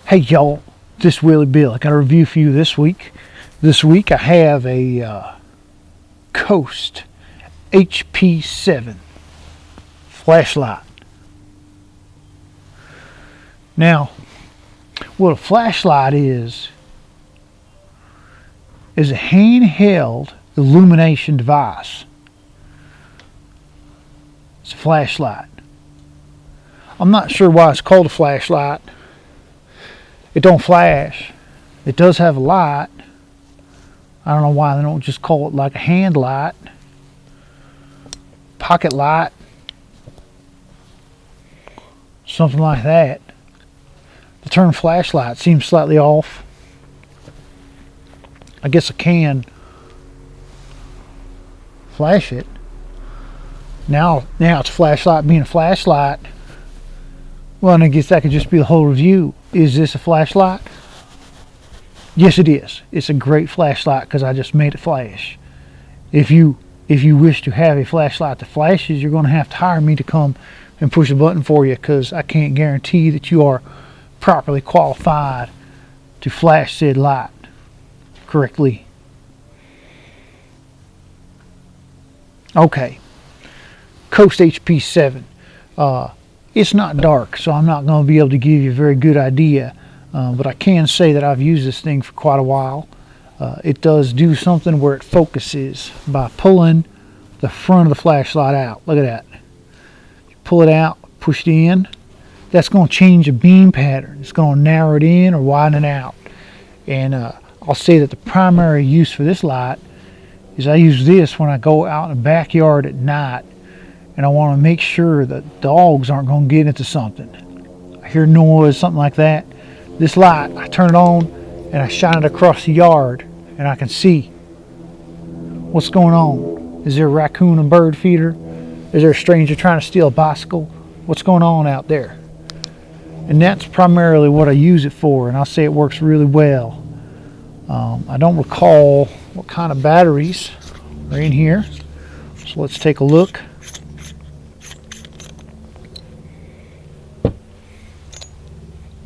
Hey y'all, this is Willie Bill. I got a review for you this week. This week I have a Coast HP7 flashlight. Now, what a flashlight is a handheld illumination device. It's a flashlight. I'm not sure why it's called a flashlight. It don't flash. It does have a light. I don't know why they don't just call it like a hand light, pocket light, something like that. The term flashlight seems slightly off. I guess I can flash it. Now it's a flashlight being a flashlight. Well, and I guess that could just be the whole review. Is this a flashlight? Yes, it is. It's a great flashlight because I just made it flash. If you wish to have a flashlight that flashes, you're going to have to hire me to come and push a button for you, because I can't guarantee that you are properly qualified to flash said light correctly. Okay. Coast HP7. It's not dark, so I'm not going to be able to give you a very good idea, but I can say that I've used this thing for quite a while. It does do something where it focuses by pulling the front of the flashlight out. Look at that. You pull it out, push it in. That's going to change the beam pattern. It's going to narrow it in or widen it out. And I'll say that the primary use for this light is I use this when I go out in the backyard at night and I want to make sure that dogs aren't going to get into something. I hear noise, something like that. This light, I turn it on and I shine it across the yard and I can see what's going on. Is there a raccoon and bird feeder? Is there a stranger trying to steal a bicycle? What's going on out there? And that's primarily what I use it for, and I'll say it works really well. I don't recall what kind of batteries are in here, so let's take a look.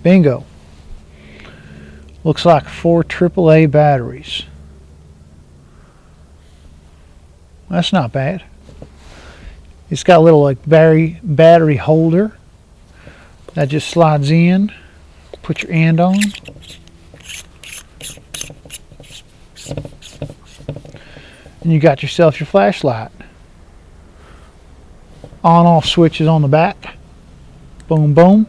Bingo. Looks like 4 AAA batteries. That's not bad. It's got a little like battery holder that just slides in. Put your hand on. And you got yourself your flashlight. On-off switches on the back. Boom, boom.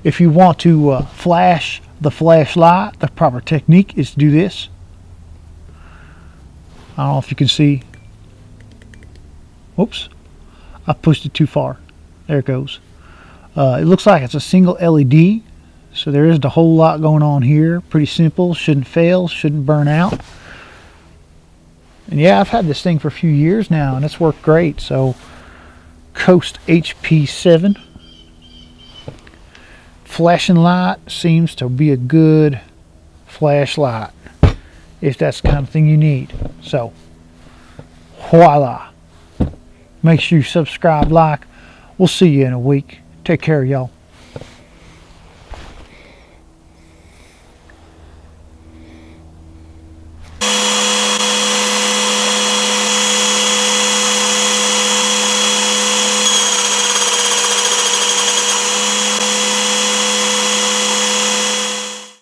If you want to flash the flashlight, the proper technique is to do this. I don't know if you can see. Whoops. I pushed it too far. There it goes. It looks like it's a single LED. So there isn't a whole lot going on here. Pretty simple. Shouldn't fail. Shouldn't burn out. And yeah, I've had this thing for a few years now and it's worked great. So Coast HP7. Flashing light seems to be a good flashlight if that's the kind of thing you need. So voila. Make sure you subscribe, like. We'll see you in a week. Take care, y'all.